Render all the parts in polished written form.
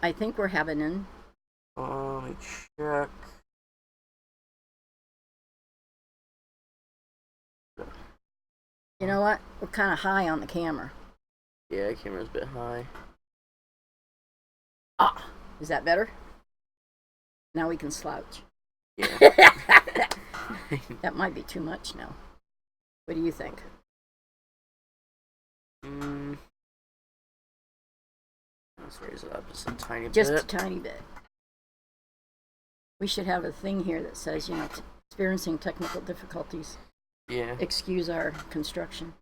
I think we're having an. Let me check. You know what? We're kind of high on the camera. Yeah, the camera's a bit high. Ah, is that better? Now we can slouch. Yeah. That might be too much now. What do you think? Let's raise it up just a tiny bit. Just a tiny bit. We should have a thing here that says, experiencing technical difficulties. Yeah. Excuse our construction.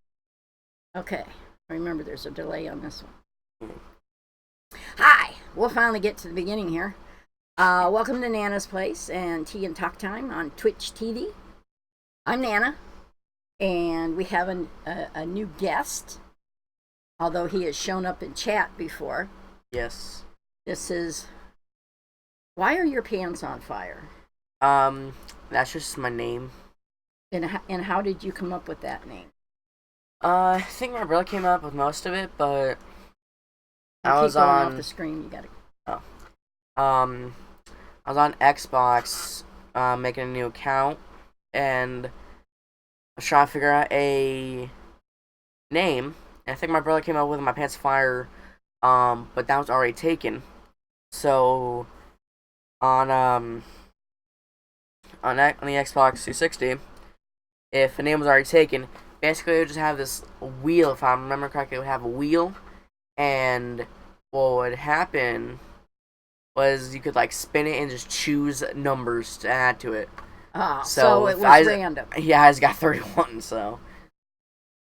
Okay. Remember, there's a delay on this one. Hi! We'll finally get to the beginning here. Welcome to Nana's Place and Tea and Talk Time on Twitch TV. I'm Nana, and we have a new guest, although he has shown up in chat before. Yes. This is... Why are your pants on fire? That's just my name. And how did you come up with that name? I think my brother came up with most of it, but I was keep going on off the screen. You gotta. Oh. I was on Xbox, making a new account, and I was trying to figure out a name. And I think my brother came up with My Pants Fire, but that was already taken. So on the Xbox 360, if a name was already taken, basically it would just have this wheel. If I remember correctly, it would have a wheel, and what would happen was you could spin it and just choose numbers to add to it. Ah, so it was random. Yeah, I just got 31, so.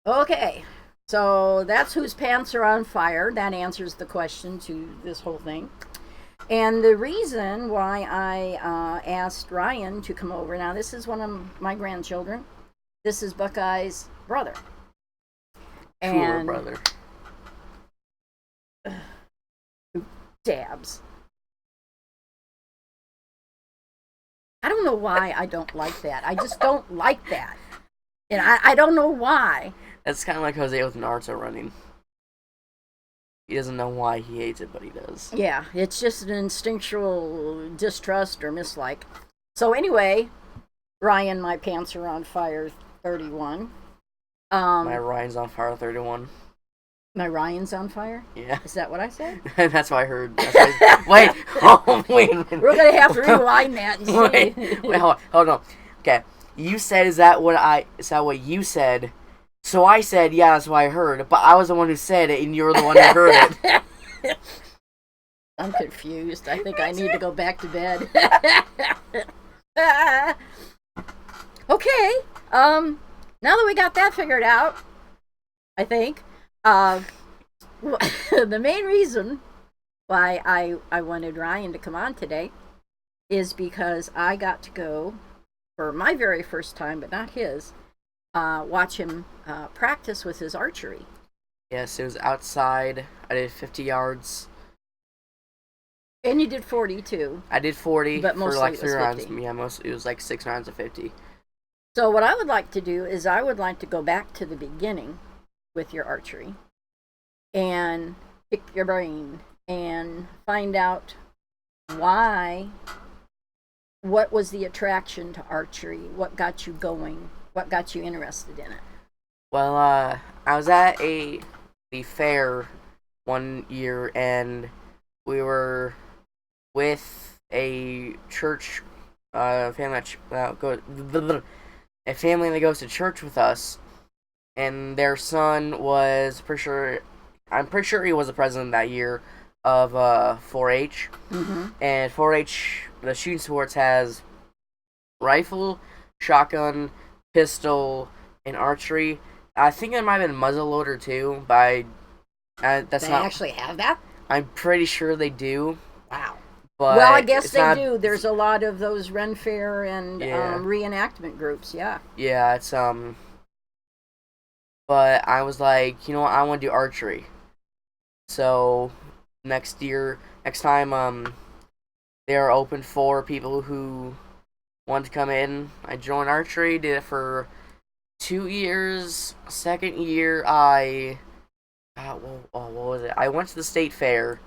Okay, so that's Whose Pants Are on Fire. That answers the question to this whole thing. And the reason why I asked Ryan to come over, now this is one of my grandchildren. This is Buckeye's brother. Cooler brother. Dabs. I don't know why I don't like that. I just don't like that. And I don't know why. That's kind of like Jose with Naruto running. He doesn't know why he hates it, but he does. Yeah, it's just an instinctual distrust or mislike. So anyway, Ryan, My Pants Are on Fire 31. My Ryan's on Fire 31. My Ryan's on fire? Yeah. Is that what I said? That's what I heard. Wait. Oh, wait a minute. We're going to have to rewind that and see. Wait, hold on. Okay. You said, is that what you said? So I said, yeah, that's what I heard. But I was the one who said it, and you were the one who heard it. I'm confused. I think I need to go back to bed. Okay. Now that we got that figured out, I think, the main reason why I wanted Ryan to come on today is because I got to go, for my very first time, but not his, watch him practice with his archery. Yes, it was outside. I did 50 yards. And you did 40 too. I did 40 but for like 3 rounds. 50. Yeah, it was like 6 rounds of 50. So what I would like to do is I would like to go back to the beginning with your archery and pick your brain and find out what was the attraction to archery, what got you going, what got you interested in it. Well, I was at the fair one year, and we were with a church family a family that goes to church with us, and their son was I'm pretty sure he was the president that year of 4-H. Mm-hmm. And 4-H, the shooting sports, has rifle, shotgun, pistol, and archery. I think there might have been muzzleloader too, but that's They not. actually have that? I'm pretty sure they do. Wow. But well, I guess they not, do. There's a lot of those Ren Fair and Yeah. Reenactment groups, yeah. Yeah, it's But I was like, you know what? I want to do archery. So next time, they are open for people who want to come in. I joined archery, did it for 2 years. Second year, what was it? I went to the state fair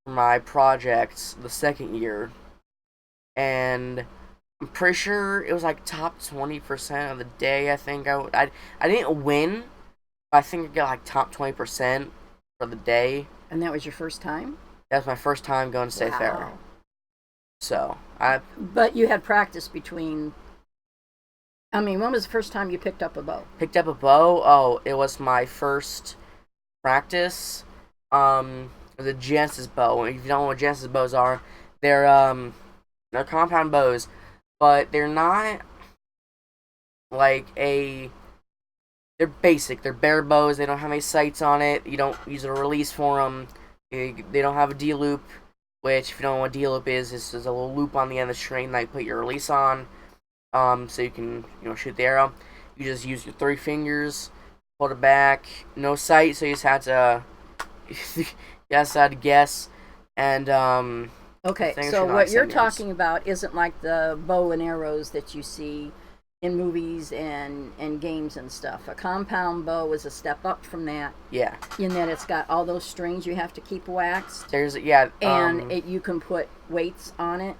for my projects the second year, and I'm pretty sure it was like top 20% of the day. I think I didn't win, but I think I got like top 20% for the day. And that was your first time? That was my first time going to State Fair. So But you had practice between. I mean, when was the first time you picked up a bow? Picked up a bow? Oh, it was my first practice. It was a Genesis bow. If you don't know what Genesis bows are, they're compound bows, but they're not like they're basic. They're bare bows. They don't have any sights on it. You don't use a release for them. They don't have a D-loop, which, if you don't know what D-loop is, it's just a little loop on the end of the string that you put your release on, so you can, shoot the arrow. You just use your 3 fingers, hold it back, no sight, so you just had to, guess, and, Okay, so what you're talking about isn't like the bow and arrows that you see in movies and games and stuff. A compound bow is a step up from that. Yeah. In that it's got all those strings you have to keep waxed. And you can put weights on it,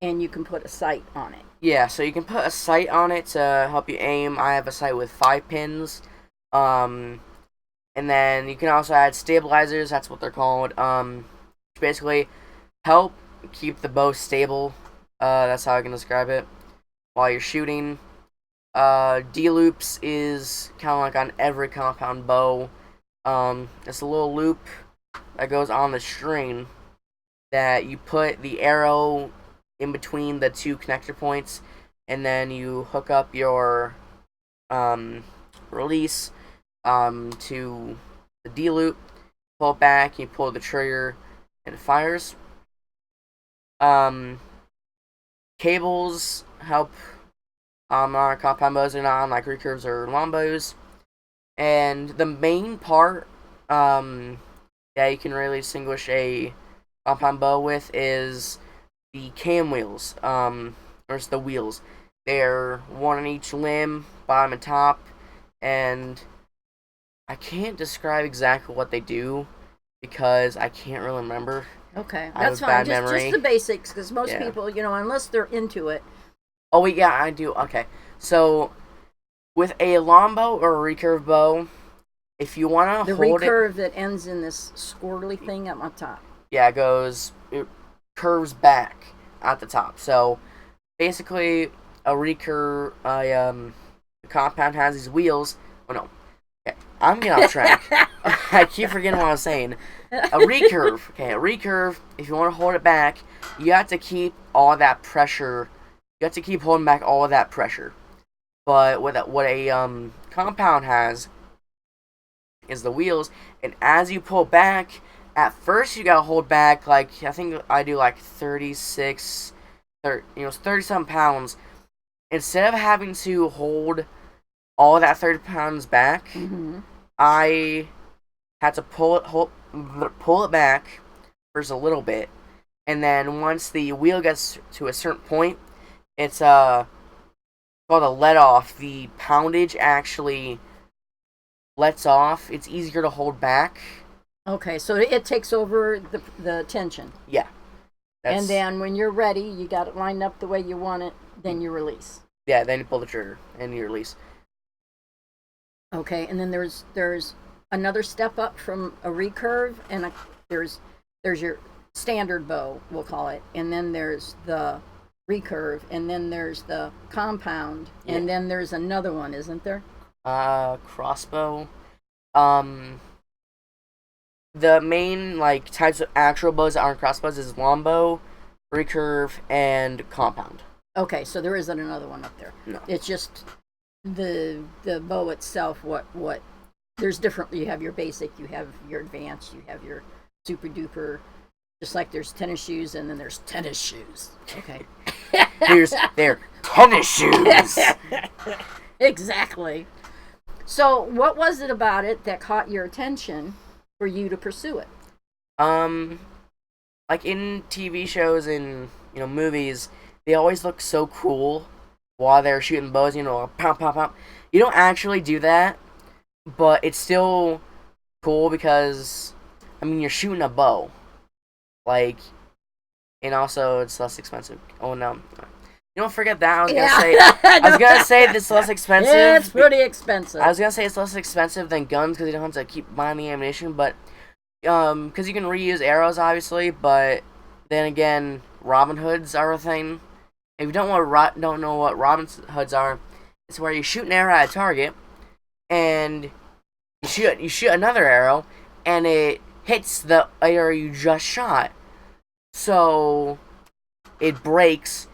and you can put a sight on it. Yeah, so you can put a sight on it to help you aim. I have a sight with 5 pins. And then you can also add stabilizers, that's what they're called. Which basically help keep the bow stable. That's how I can describe it. While you're shooting. D-loops is kind of like on every compound bow. It's a little loop that goes on the string that you put the arrow in between the 2 connector points, and then you hook up your release to the D-loop, pull it back, you pull the trigger, and it fires. Cables help on compound bows and on like recurves or long bows. And the main part that you can really distinguish a compound bow with is the cam wheels, or it's the wheels. They're 1 on each limb, bottom and top, and I can't describe exactly what they do because I can't really remember. Okay, that's fine. Just the basics, because most people, unless they're into it. Oh, wait, yeah, I do. Okay, so with a long bow or a recurve bow, if you want to hold it... The recurve that ends in this squirrely thing up on top. Yeah, it curves back at the top. So, basically, a recurve, a compound has these wheels. Oh, no. Okay, I'm getting off track. I keep forgetting what I was saying. A recurve, if you want to hold it back, you have to keep all that pressure. You have to keep holding back all of that pressure. But what a compound has is the wheels, and as you pull back, at first you gotta hold back, like, I think I do like 30-some pounds. Instead of having to hold all that 30 pounds back, I had to pull it back for just a little bit, and then once the wheel gets to a certain point, it's called a let off. The poundage actually lets off. It's easier to hold back. Okay, so it takes over the tension. Yeah. And then when you're ready, you got it lined up the way you want it, then you release. Yeah, then you pull the trigger and you release. Okay, and then there's another step up from a recurve, and there's your standard bow, we'll call it, and then there's the recurve, and then there's the compound, and then there's another one, isn't there? Crossbow. The main types of actual bows that aren't crossbows is longbow, recurve, and compound. Okay, so there isn't another one up there. No. It's just the bow itself. What there's different. You have your basic, you have your advanced, you have your super duper. Just like there's tennis shoes, and then there's tennis shoes. Okay. They're tennis shoes. Exactly. So, what was it about it that caught your attention for you to pursue it? Like in TV shows and movies, they always look so cool while they're shooting bows. Pop, pop, pop. You don't actually do that, but it's still cool because you're shooting a bow. Like, and also it's less expensive. Oh no. You don't forget that. I was gonna say it's less expensive. It's pretty expensive. I was gonna say it's less expensive than guns because you don't have to keep buying the ammunition, but because you can reuse arrows, obviously. But then again, Robin Hoods are a thing. If you don't know what Robin Hoods are, it's where you shoot an arrow at a target, and you shoot another arrow, and it hits the arrow you just shot. So it breaks.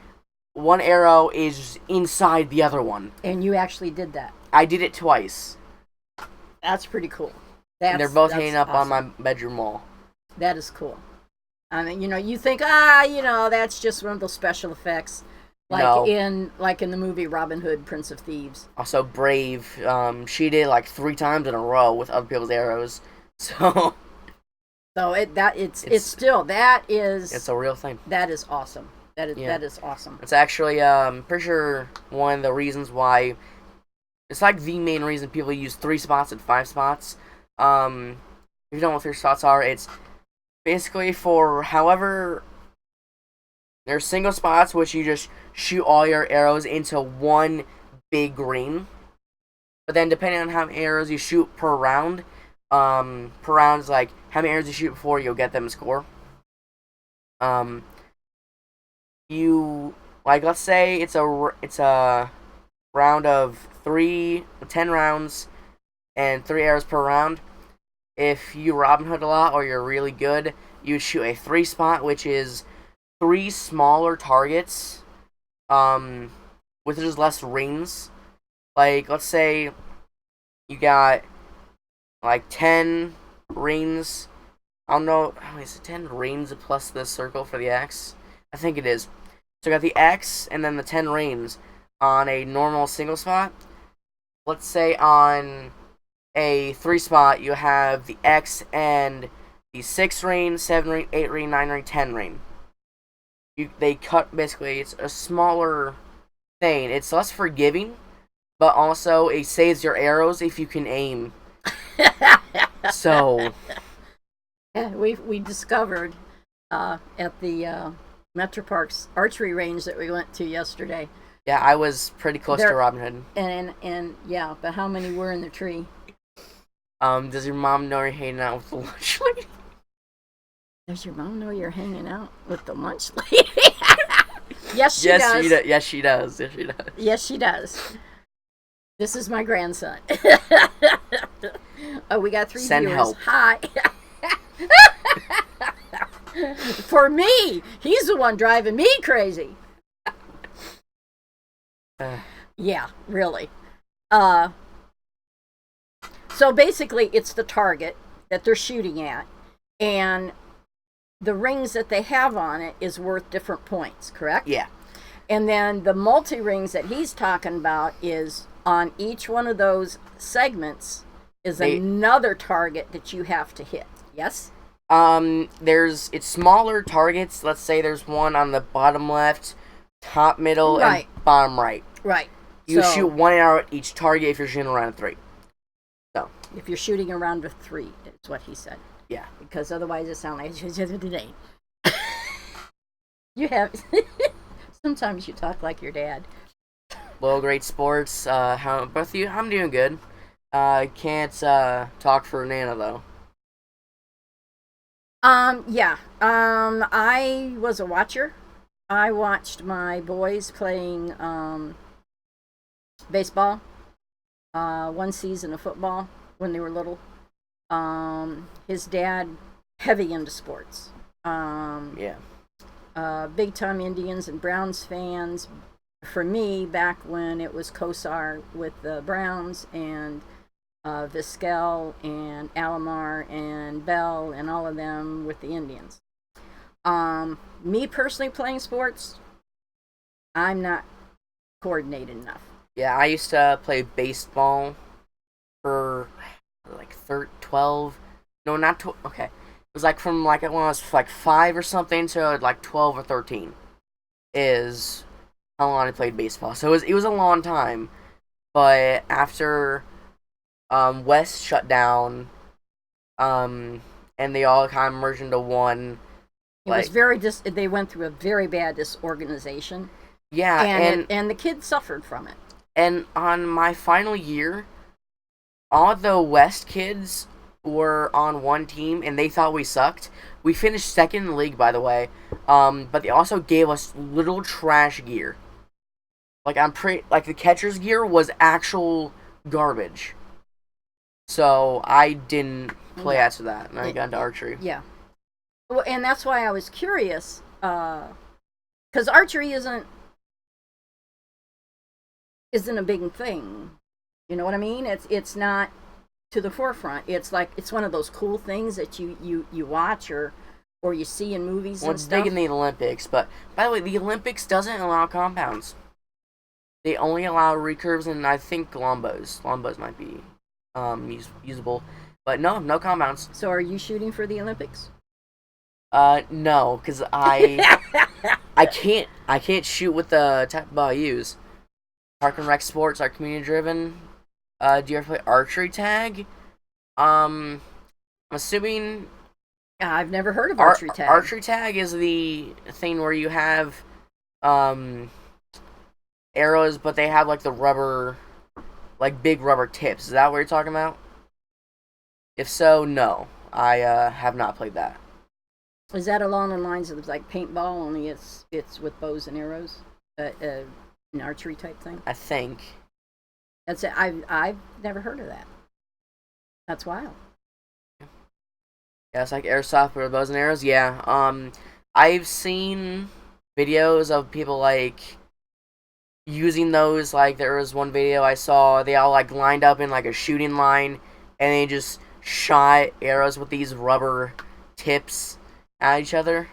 One arrow is inside the other one. And you actually did that. I did it twice. That's pretty cool. And they're both hanging up on my bedroom wall. That is cool. I mean, you think, that's just one of those special effects. In the movie Robin Hood, Prince of Thieves. Also, Brave, she did like 3 times in a row with other people's arrows. So it's a real thing. That is awesome. That is awesome. It's actually pretty sure one of the reasons why it's like the main reason people use 3 spots and 5 spots. If you don't know what 3 spots are, it's basically for however there's single spots which you just shoot all your arrows into one big ring. But then depending on how many arrows you shoot per round is like how many arrows you shoot before you'll get them to score. Let's say it's a round of 10 rounds and 3 arrows per round. If you Robin Hood a lot or you're really good, you shoot a 3 spot, which is 3 smaller targets, with just less rings. Like, let's say you got like 10 rings. I don't know, is it 10 rings plus the circle for the X? I think it is. So you got the X and then the 10 rings on a normal single spot. Let's say on a 3 spot you have the X and the 6 ring, 7 ring, 8 ring, 9 ring, 10 ring. They cut, basically, it's a smaller thing. It's less forgiving, but also it saves your arrows if you can aim. So we discovered at the Metro Parks archery range that we went to yesterday. Yeah, I was pretty close to Robin Hood. And yeah, but how many were in the tree? Does your mom know you're hanging out with the lunch lady? Does your mom know you're hanging out with the lunch lady? Yes, she does. Yes, she does. Yes, she does. This is my grandson. Oh, we got 3 Send viewers. help. Hi. For me, he's the one driving me crazy. Yeah, really. So basically, it's the target that they're shooting at, and the rings that they have on it is worth different points, correct? Yeah. And then the multi-rings that he's talking about is on each one of those segments is another target that you have to hit. Yes? It's smaller targets. Let's say there's one on the bottom left, top middle, and bottom right. Right. You shoot 1 arrow at each target if you're shooting around 3. So. If you're shooting around with 3, that's what he said. Yeah. Because otherwise it sounds like you have. Sometimes you talk like your dad. Well, great sports. How both of you? I'm doing good. Can't talk for Nana though. Yeah. I was a watcher. I watched my boys playing baseball. 1 season of football when they were little. His dad, heavy into sports. Yeah. Big time Indians and Browns fans. For me, back when it was Kosar with the Browns and Vizquel and Alomar and Bell and all of them with the Indians. Me personally playing sports, I'm not coordinated enough. Yeah, I used to play baseball for like 12. No, not 12. Okay. It was like from like when I was like 5 or something to like 12 or 13 is how long I played baseball. So it was a long time. But after West shut down, and they all kind of merged into one, It was very they went through a very bad disorganization. Yeah, and the kids suffered from it. And on my final year, all the West kids were on one team, and they thought we sucked. We finished second in the league, by the way. But they also gave us little trash gear. Like the catcher's gear was actual garbage. So I didn't play after that, and I got into archery. Yeah. Well, and that's why I was curious, because archery isn't a big thing. You know what I mean? It's not to the forefront. It's like it's one of those cool things that you watch or you see in movies and stuff. It's big in the Olympics, but by the way, the Olympics doesn't allow compounds. They only allow recurves and I think lombos. Lombos might be usable, but no compounds. So are you shooting for the Olympics? No, because I can't shoot with the type of bow I use. Park and Rec Sports are community driven. Do you ever play archery tag? I'm assuming. I've never heard of archery tag. Archery tag is the thing where you have arrows, but they have like the rubber, like big rubber tips. Is that what you're talking about? If so, no, I have not played that. Is that along the lines of like paintball? Only it's with bows and arrows, an archery type thing. I think. That's it. I've never heard of that. That's wild. Yeah, it's like airsoft with bows and arrows. Yeah. I've seen videos of people like using those. Like there was one video I saw. They all like lined up in like a shooting line, and they just shot arrows with these rubber tips at each other.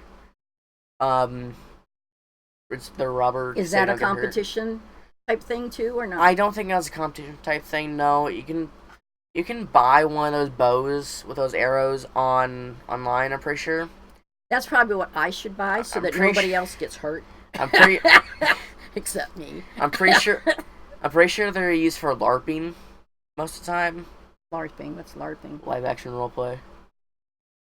It's the rubber. Is that a competition type thing too, or not? I don't think that's a competition type thing. No, you can buy one of those bows with those arrows online. I'm pretty sure. That's probably what I should buy, so that nobody else gets hurt. I'm pretty. Except me. I'm pretty sure. I'm pretty sure they're used for LARPing most of the time. LARPing? What's LARPing? Live action roleplay.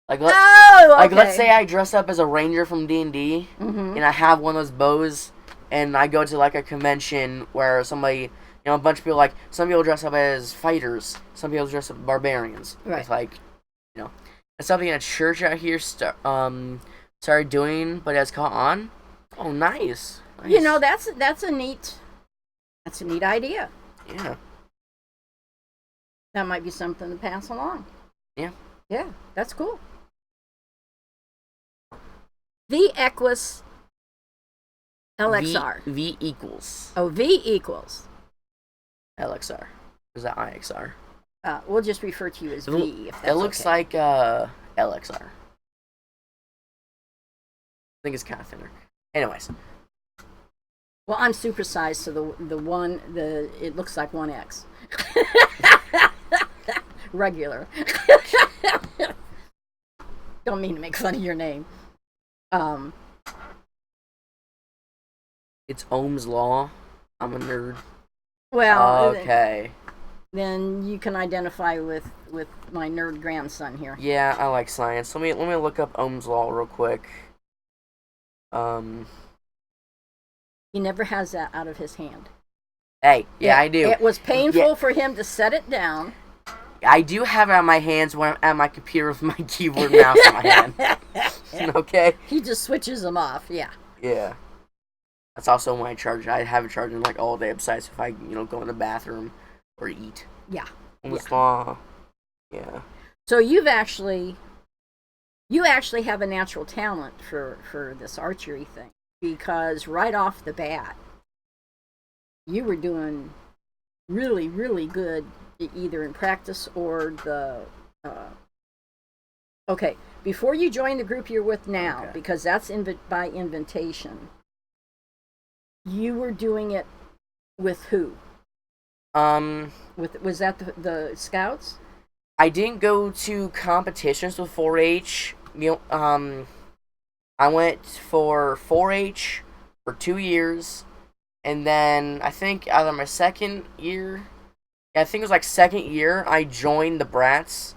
Like, okay. Let's say I dress up as a ranger from D&D, mm-hmm. and I have one of those bows, and I go to like a convention where somebody, a bunch of people, like some people dress up as fighters, some people dress up as barbarians. Right. It's like, it's something a church out here started doing, but has caught on. Oh, nice. That's a neat idea. Yeah. That might be something to pass along. Yeah. Yeah, that's cool. V equals LXR. V equals. Oh, V equals LXR. Is that IXR? We'll just refer to you as V. If that's it looks like LXR. I think it's kind of thinner. Anyways. Well, I'm supersized, so it looks like 1X. Regular. Don't mean to make fun of your name. It's Ohm's law. I'm a nerd. Well, okay. Then you can identify with my nerd grandson here. Yeah, I like science. Let me look up Ohm's law real quick. He never has that out of his hand. Hey, I do. It was painful for him to set it down. I do have it on my hands when I'm at my computer with my keyboard and mouse in my hand. Okay? He just switches them off, yeah. Yeah. That's also my charger. I have it charging like all day besides if I, go in the bathroom or eat. Yeah. Ohm's law. Yeah. So you actually have a natural talent for this archery thing, because right off the bat you were doing really, really good either in practice or the okay, before you joined the group you're with now, because that's by invitation, you were doing it with who? Was that the Scouts? I didn't go to competitions with 4-H. I went for 4-H for 2 years, and then I think either my second year, I think it was like second year, I joined the Brats,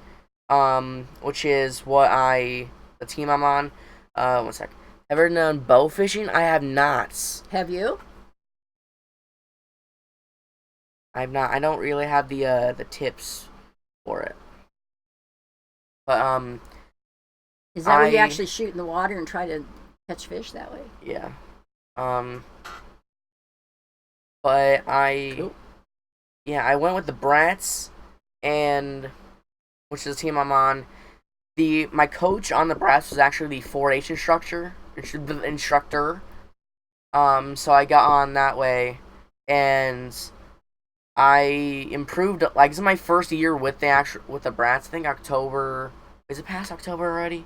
which is the team I'm on. One sec. Have you ever done bow fishing? I have not. Have you? I have not. I don't really have the tips for it. But Is that where you actually shoot in the water and try to catch fish that way? Yeah. But Cool. I went with the Brats, and which is the team I'm on. My coach on the Brats was actually the 4-H instructor. So I got on that way, and I improved. Like, this is my first year with the Brats. I think October. Is it past October already?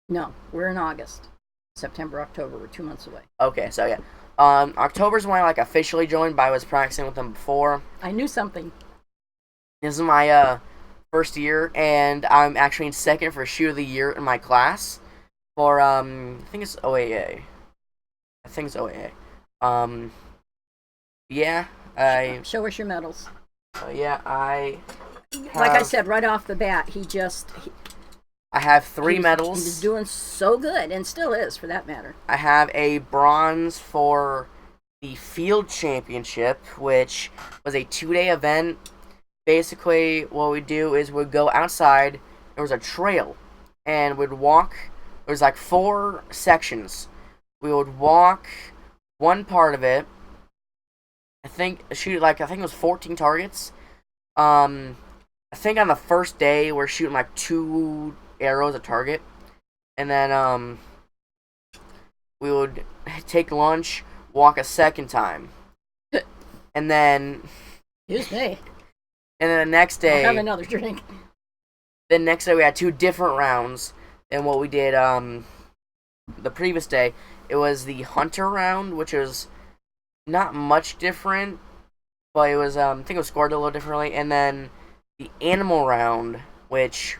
No, we're in August. September, October, we're 2 months away. Okay, so yeah. October's when I officially joined, but I was practicing with them before. I knew something. This is my first year, and I'm actually in second for shoot of the year in my class for I think it's OAA. I think it's OAA. Yeah, Show us your medals. yeah, like I said right off the bat, I have 3 medals. He was doing so good, and still is, for that matter. I have a bronze for the field championship, which was a 2-day event. Basically, what we do is we'd go outside. There was a trail, and we'd walk. There was 4 sections. We would walk one part of it. I think it was 14 targets. I think on the first day we're shooting 2 arrows a target, and then we would take lunch, walk a second time, and then Excuse me. And then the next day, I'll have another drink. The next day we had 2 different rounds than what we did the previous day. It was the hunter round, which was not much different, but it was I think it was scored a little differently, and then the animal round, which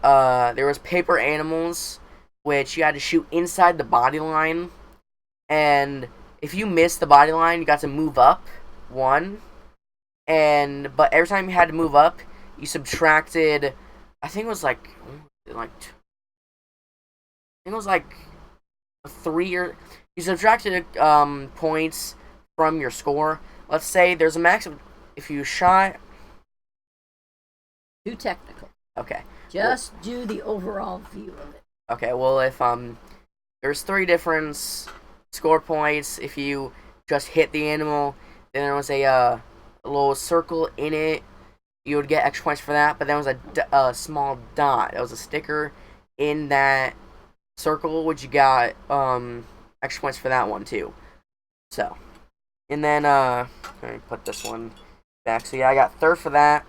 there was paper animals, which you had to shoot inside the body line, and if you missed the body line, you got to move up 1, but every time you had to move up, you subtracted, I think it was 3 or you subtracted points from your score. Let's say there's a max of, if you shot. Too technical. Okay. Just do the overall view of it. Okay. Well, if there's 3 different score points. If you just hit the animal, then there was a little circle in it. You would get extra points for that. But there was a small dot. It was a sticker in that circle, which you got extra points for that one too. So, and then let me put this one back. So yeah, I got 3rd for that.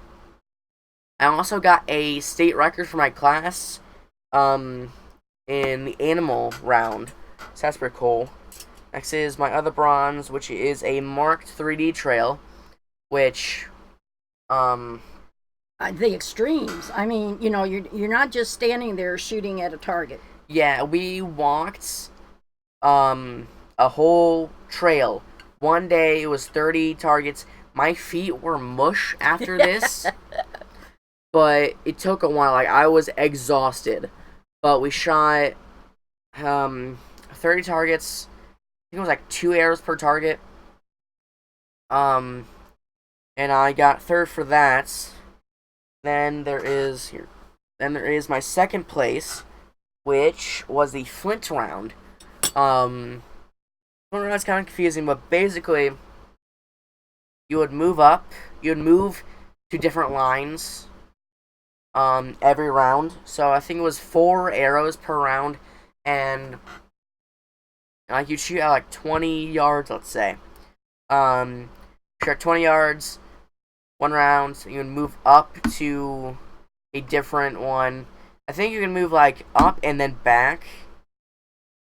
I also got a state record for my class in the animal round. So that's pretty cool. Next is my other bronze, which is a marked 3D trail, which the extremes. I mean, you're not just standing there shooting at a target. Yeah, we walked a whole trail. One day it was 30 targets. My feet were mush after this, but it took a while. I was exhausted, but we shot 30 targets. I think it was 2 arrows per target. And I got 3rd for that. Then there is my 2nd place, which was the flint round. Flint round's kind of confusing, but basically, you would move up. You would move to different lines every round. So I think it was 4 arrows per round, and you'd shoot at 20 yards, let's say. Shoot at 20 yards, 1 round. So you would move up to a different one. I think you can move up and then back,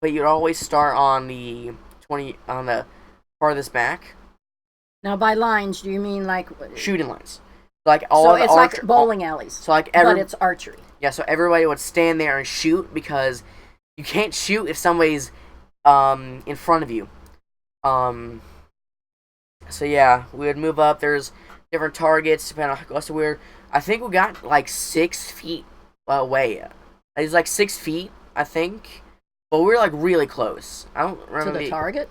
but you'd always start on the farthest back. Now, by lines, do you mean shooting lines? So it's like bowling alleys. So but it's archery. Yeah, so everybody would stand there and shoot, because you can't shoot if somebody's in front of you. So yeah, we would move up. There's different targets depending on how close I think we got 6 feet away. It was 6 feet I think. But we were like really close. I don't remember to the target.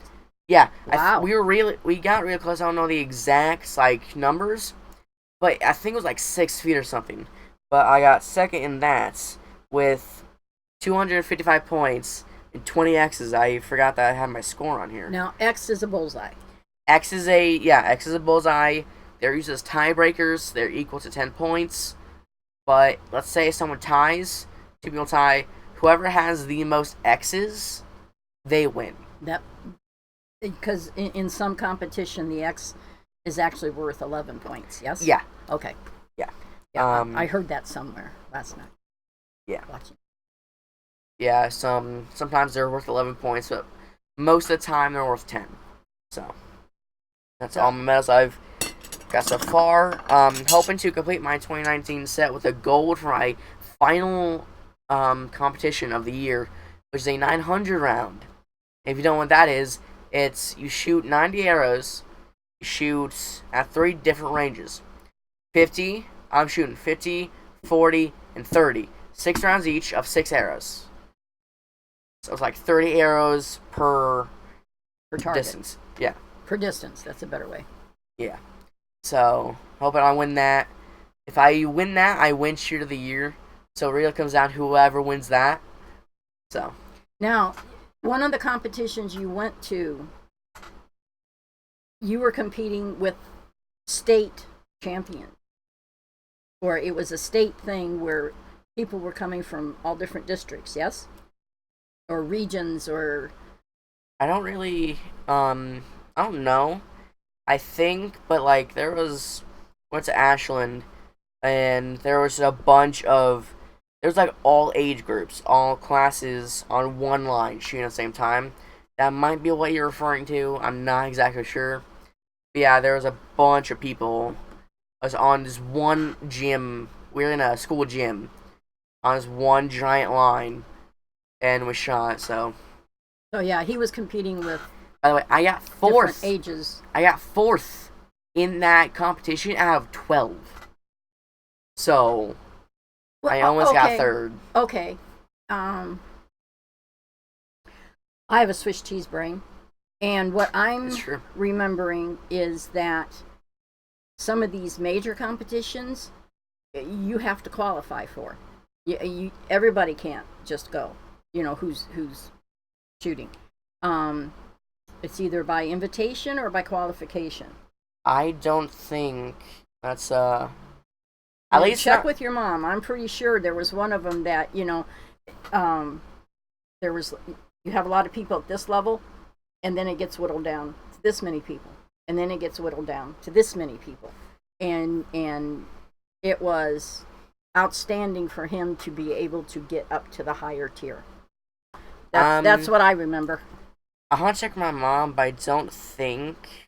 Yeah, Wow. we got really close. I don't know the exact like numbers, but I think it was like 6 feet or something. But I got second in that with 255 points and 20 X's. I forgot that I had my score on here. Now X is a bullseye. X is a bullseye. They're used as tiebreakers. They're equal to 10 points. But let's say someone ties, two people tie. Whoever has the most X's, they win. That because in some competition the X is actually worth 11 points. Yes. Yeah. Okay. Yeah. Yeah. I heard that somewhere last night. Yeah. Watching. Yeah. Sometimes they're worth 11 points, but most of the time they're worth 10. So that's all my medals I've got so far. Hoping to complete my 2019 set with a gold for my final competition of the year, which is a 900 round. If you don't know what that is, it's you shoot 90 arrows. You shoot at 3 different ranges. 50, I'm shooting 50, 40, and 30. 6 rounds each of 6 arrows. So it's like 30 arrows per target. Distance. Yeah. Per distance, that's a better way. Yeah. So, hoping I win that. If I win that, I win Shoot of the Year. So, it really comes down to whoever wins that. So. Now, one of the competitions you went to, you were competing with state champions. Or it was a state thing where people were coming from all different districts, yes? Or regions, or... I don't really, I don't know. I think, but like, went to Ashland, and there was a bunch of, there's like all age groups, all classes on one line shooting at the same time. That might be what you're referring to. I'm not exactly sure. But yeah, there was a bunch of people. I was on this one gym. We were in a school gym on this one giant line, and we shot. So yeah, he was competing with. By the way, I got fourth. Different ages. I got fourth in that competition out of 12. So well, I almost got third. Okay. I have a Swiss cheese brain, and what I'm remembering is that some of these major competitions you have to qualify for. Everybody can't just go. You know who's shooting. It's either by invitation or by qualification. I don't think that's at least check with your mom. I'm pretty sure there was one of them that there was. You have a lot of people at this level, and then it gets whittled down to this many people, and then it gets whittled down to this many people, and it was outstanding for him to be able to get up to the higher tier. That's what I remember. I want to check my mom, but I don't think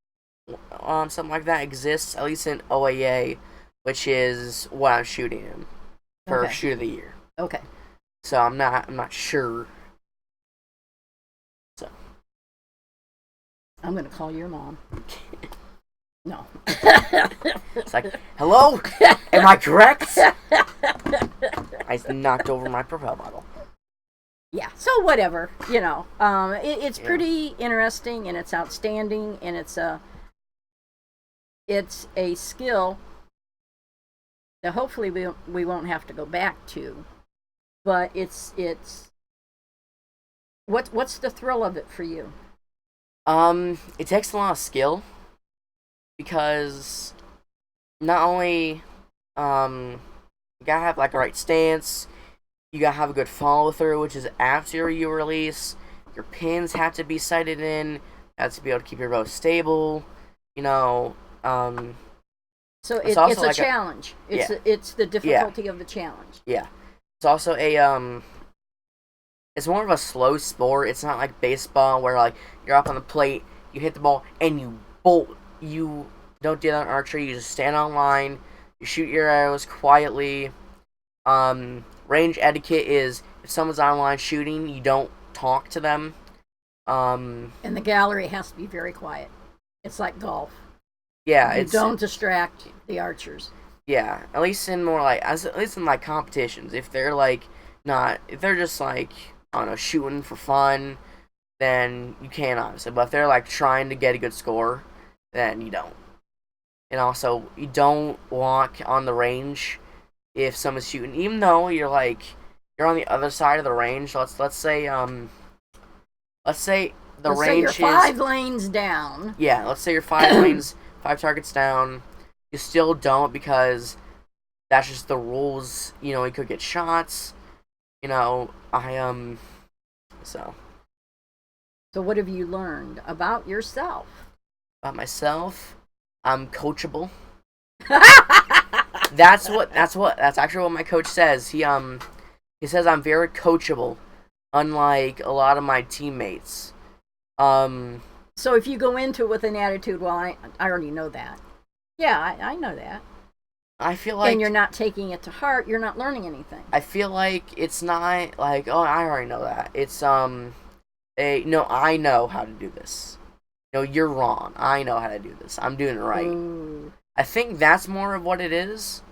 something like that exists, at least in OAA, which is what I'm shooting in for Shoot of the Year. Okay. So I'm not sure. So I'm gonna call your mom. No. It's like, hello? Am I correct? I knocked over my propel bottle. Yeah, so whatever, it's pretty interesting, and it's outstanding, and it's a skill that hopefully we won't have to go back to, but it's what's the thrill of it for you? It takes a lot of skill, because not only you gotta have like a right stance. You gotta have a good follow through, which is after you release. Your pins have to be sighted in. You have to be able to keep your bow stable. So it's a like challenge. It's the difficulty of the challenge. Yeah. It's also it's more of a slow sport. It's not like baseball where like you're up on the plate, you hit the ball, and you bolt. You don't do that in archery. You just stand on line. You shoot your arrows quietly. Range etiquette is if someone's online shooting, you don't talk to them. And the gallery has to be very quiet. It's like golf. Yeah, you don't distract the archers. Yeah, at least in competitions. If they're like not, if they're just like I don't know, shooting for fun, then you can, obviously. But if they're like trying to get a good score, then you don't. And also, you don't walk on the range if someone's shooting, even though you're on the other side of the range. Let's say the Let's say range you're is 5 lanes down. Yeah, let's say you're 5 lanes, 5 targets down. You still don't, because that's just the rules. You know, you could get shots. You know, so So what have you learned about yourself? about myself, I'm coachable. That's actually what my coach says. He says I'm very coachable, unlike a lot of my teammates. So if you go into it with an attitude, well, I already know that. Yeah, I know that. I feel like, and you're not taking it to heart, you're not learning anything. I feel like it's not like, oh, I already know that. It's no, I know how to do this. No, you're wrong. I know how to do this. I'm doing it right. Ooh. I think that's more of what it is.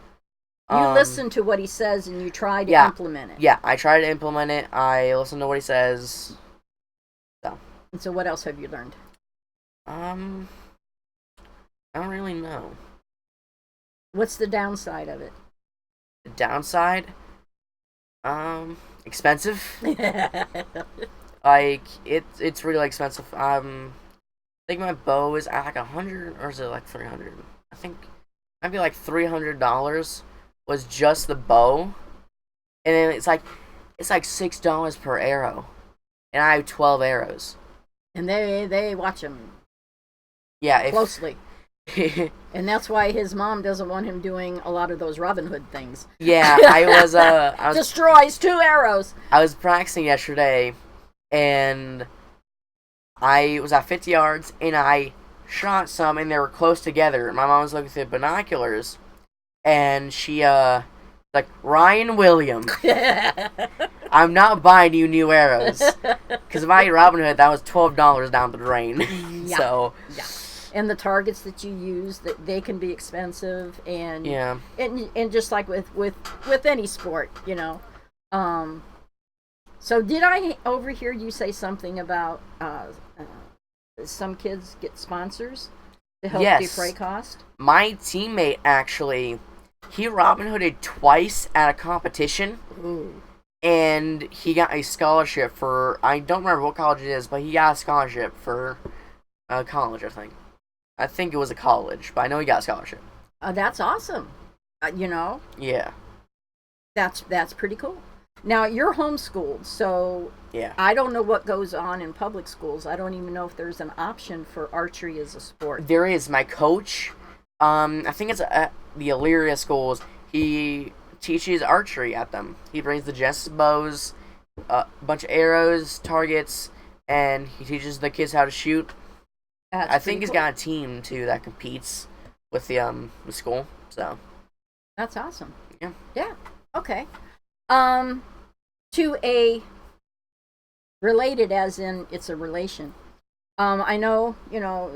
You listen to what he says and you try to implement it. Yeah, I try to implement it. I listen to what he says. So. And so what else have you learned? I don't really know. What's the downside of it? The downside? Expensive. Like, it's really expensive. I think my bow is at like 100, or is it like 300? I think it might be like $300 was just the bow, and then it's like $6 per arrow, and I have 12 arrows. And they watch him closely. And that's why his mom doesn't want him doing a lot of those Robin Hood things. Yeah, I was destroys 2 arrows. I was practicing yesterday, and I was at 50 yards, and I shot some, and they were close together. My mom was looking through binoculars, and she, like, Ryan Williams, I'm not buying you new arrows. Because if I had Robin Hood, that was $12 down the drain. Yeah. So. Yeah. And the targets that you use, that they can be expensive, and and just like with any sport, you know. So did I overhear you say something about some kids get sponsors to help defray cost? My teammate, actually, he Robin Hooded twice at a competition. Ooh. And he got a scholarship for, I don't remember what college it is, but he got a scholarship for college, I think. I think it was a college, but I know he got a scholarship. That's awesome. You know? Yeah. That's pretty cool. Now, you're homeschooled, so yeah. I don't know what goes on in public schools. I don't even know if there's an option for archery as a sport. There is. My coach, I think it's at the Elyria schools, he teaches archery at them. He brings the Genesis bows, a bunch of arrows, targets, and he teaches the kids how to shoot. I think he's got a team too that competes with the school. So that's awesome. Yeah. Yeah. Okay. To a related, as in it's a relation. I know, you know,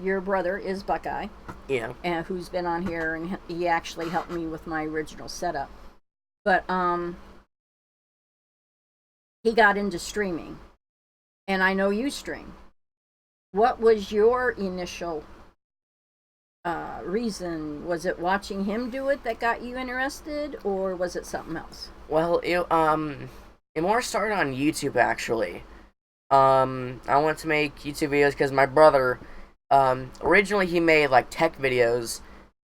your brother is Buckeye. Yeah. And who's been on here, and he actually helped me with my original setup. But he got into streaming, and I know you stream. What was your initial reason? Was it watching him do it that got you interested, or was it something else? Well, it more started on YouTube, actually. I wanted to make YouTube videos because my brother, originally he made like tech videos,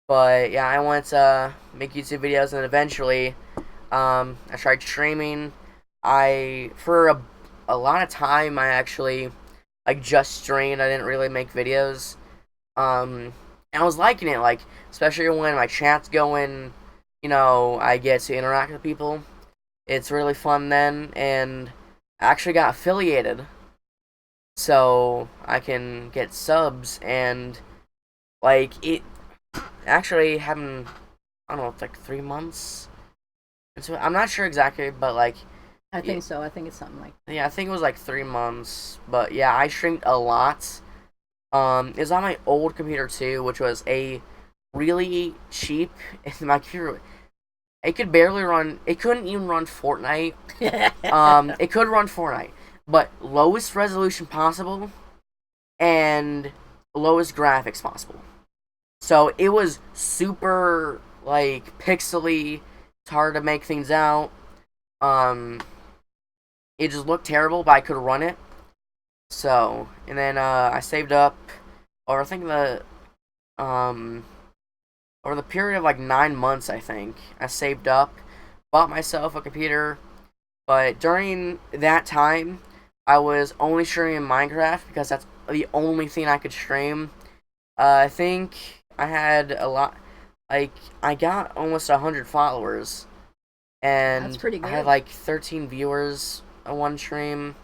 but yeah, I wanted to make YouTube videos, and then eventually, I tried streaming. For a lot of time, I actually just streamed. I didn't really make videos. And I was liking it, like, especially when my chat's going, you know, I get to interact with people. It's really fun then, and I actually got affiliated, so I can get subs, and, like, it actually happened, I don't know, it's like 3 months. So I'm not sure exactly, but, like, I think so. I think it's something like that. Yeah, I think it was like 3 months. But yeah, I streamed a lot. It was on my old computer too, which was a really cheap. My computer, it could barely run. It couldn't even run Fortnite. It could run Fortnite, but lowest resolution possible and lowest graphics possible. So it was super like pixely. It's hard to make things out. It just looked terrible, but I could run it. So, and then I saved up, or I think over the period of like 9 months, I think I saved up, bought myself a computer. But during that time, I was only streaming Minecraft because that's the only thing I could stream. I think I had a lot, like I got almost 100 followers, and That's pretty I good. had like 13 viewers on one stream.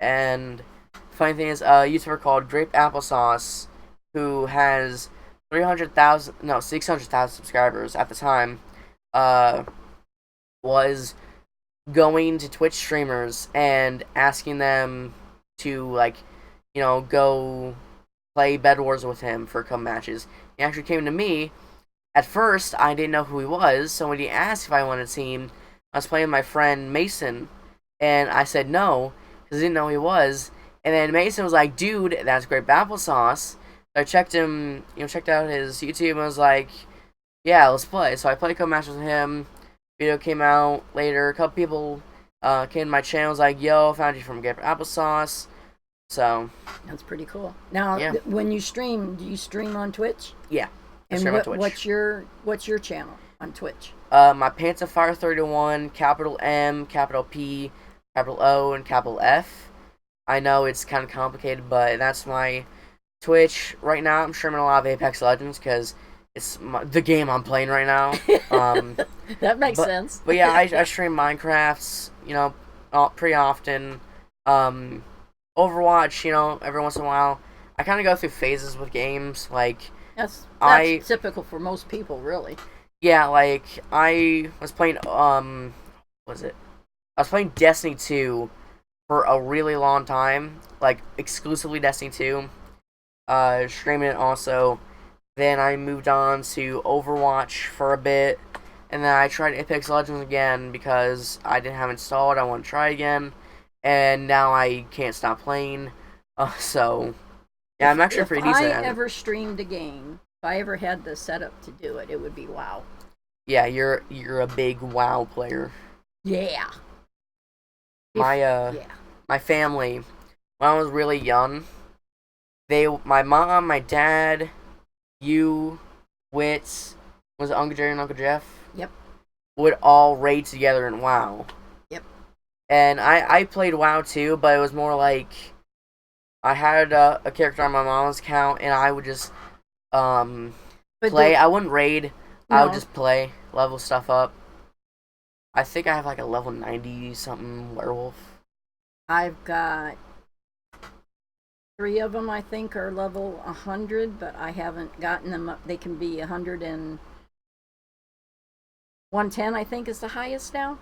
And funny thing is, a YouTuber called Grape Applesauce, who has 600,000 subscribers at the time, was going to Twitch streamers and asking them to, like, go play Bed Wars with him for a couple matches. He actually came to me. At first, I didn't know who he was, so when he asked if I wanted a team, I was playing with my friend Mason, and I said no, because I didn't know who he was. And then Mason was like, dude, that's Grape Applesauce. So I checked out his YouTube, and was like, yeah, let's play. So I played a couple matches with him. Video came out later. A couple people came to my channel, was like, yo, found you from Grape Applesauce. So That's pretty cool. Now, yeah. When you stream, do you stream on Twitch? Yeah. I And stream on Twitch. what's your channel on Twitch? My Pants of Fire 31, capital M, capital P, capital O, and capital F. I know it's kind of complicated, but that's my Twitch. Right now, I'm streaming a lot of Apex Legends because it's the game I'm playing right now. That makes sense. But yeah, I stream Minecrafts, pretty often. Overwatch, every once in a while. I kind of go through phases with games. Like, That's typical for most people, really. yeah, like I was playing I was playing Destiny 2 for a really long time, like exclusively Destiny 2. Streaming it also. Then I moved on to Overwatch for a bit, and then I tried Apex Legends again because I didn't have it installed. I want to try again, and now I can't stop playing. So yeah, I'm actually pretty decent at it. If I ever streamed a game, if I ever had the setup to do it, it would be WoW. Yeah, you're a big WoW player. Yeah. My family, when I was really young, my mom, my dad, you, Wits, was it Uncle Jerry and Uncle Jeff? Yep. Would all raid together in WoW. Yep. And I played WoW too, but it was more like I had a character on my mom's account, and I would just play. I wouldn't raid. No. I would just play, level stuff up. I think I have like a level 90 something werewolf. I've got 3 of them, I think, are level 100, but I haven't gotten them up. They can be 100 and 110, I think, is the highest now.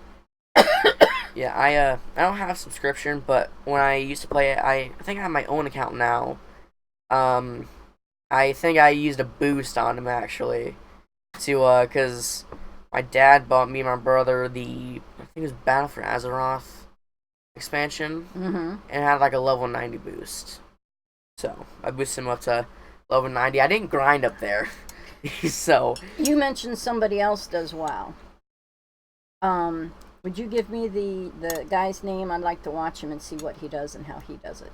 Yeah, I don't have a subscription, but when I used to play it, I think I have my own account now. I think I used a boost on him, actually, because my dad bought me and my brother I think it was Battle for Azeroth expansion, and it had like a level 90 boost. So I boosted him up to level 90. I didn't grind up there. So you mentioned somebody else does WoW. Would you give me the guy's name? I'd like to watch him and see what he does and how he does it.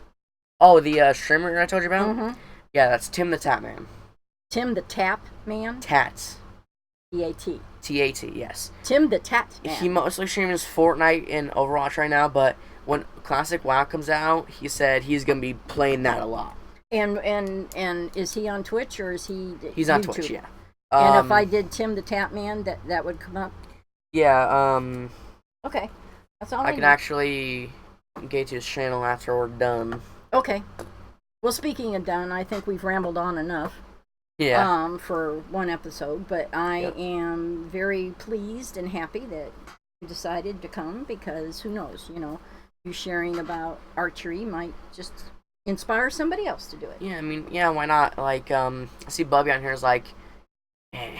Oh, the streamer I told you about? Mm-hmm. Yeah, that's Tim the Tap Man. Tim the Tap Man? Tat. T-A-T. T-A-T, yes. Tim the Tat Man. He mostly streams Fortnite and Overwatch right now, but when Classic WoW comes out, he said he's going to be playing that a lot. And is he on Twitch, or is he He's on Twitch, yeah. And if I did Tim the Tap Man, that would come up? Yeah, okay. That's all I can actually get to his channel after we're done. Okay. Well, speaking of done, I think we've rambled on enough. Yeah. For one episode, but I am very pleased and happy that you decided to come, because who knows, you sharing about archery might just inspire somebody else to do it. Yeah, I mean, yeah, why not? Like, I see Bubby on here is like, hey,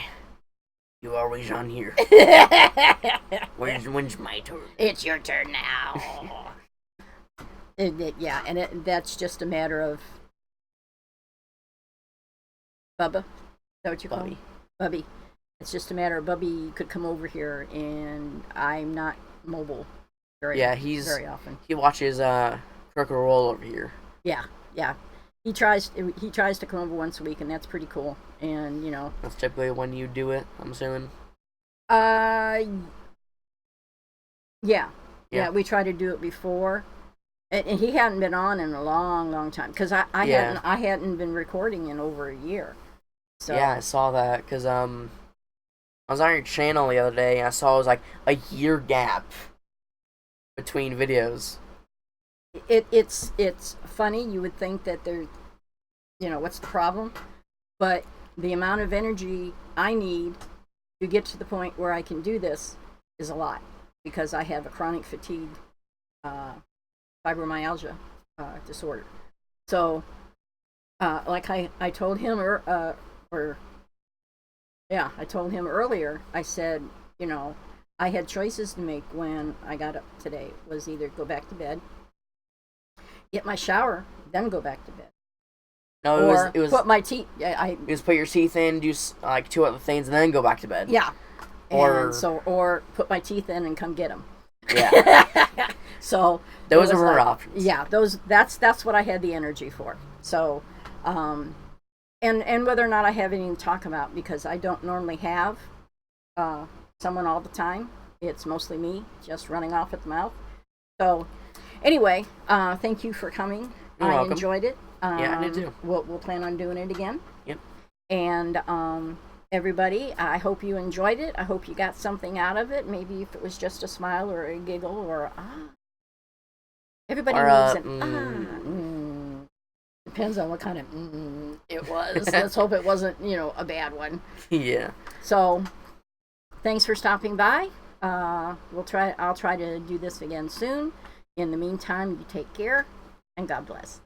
You always on here. When's my turn? It's your turn now. Yeah, and that's just a matter of Bubba. Is that what you call Bubby. him? Bubby. It's just a matter of Bubby could come over here, and I'm not mobile very often. He watches Crooked Roll over here. Yeah. He tries to come over once a week, and that's pretty cool. And That's typically when you do it, I'm assuming. Yeah. We try to do it before, and he hadn't been on in a long time because I hadn't been recording in over a year. So yeah, I saw that because I was on your channel the other day and I saw it was like a year gap between videos. It's funny. You would think that there's, what's the problem? But the amount of energy I need to get to the point where I can do this is a lot because I have a chronic fatigue fibromyalgia disorder. So, like I told him, I told him earlier, I said, I had choices to make when I got up today. It was either go back to bed, get my shower, then go back to bed. No, it was put my teeth. It was put your teeth in, do like 2 other things, and then go back to bed. Yeah. Or put my teeth in and come get them. Yeah. So those are her options. Yeah, that's what I had the energy for. So, and whether or not I have anything to talk about, because I don't normally have someone all the time. It's mostly me just running off at the mouth. So, anyway, thank you for coming. You're welcome. Enjoyed it. Yeah, I did too. We'll plan on doing it again. Yep. And everybody, I hope you enjoyed it. I hope you got something out of it. Maybe if it was just a smile or a giggle or Everybody moves an Depends on what kind of it was. Let's hope it wasn't, a bad one. Yeah. So, thanks for stopping by. I'll try to do this again soon. In the meantime, you take care and God bless.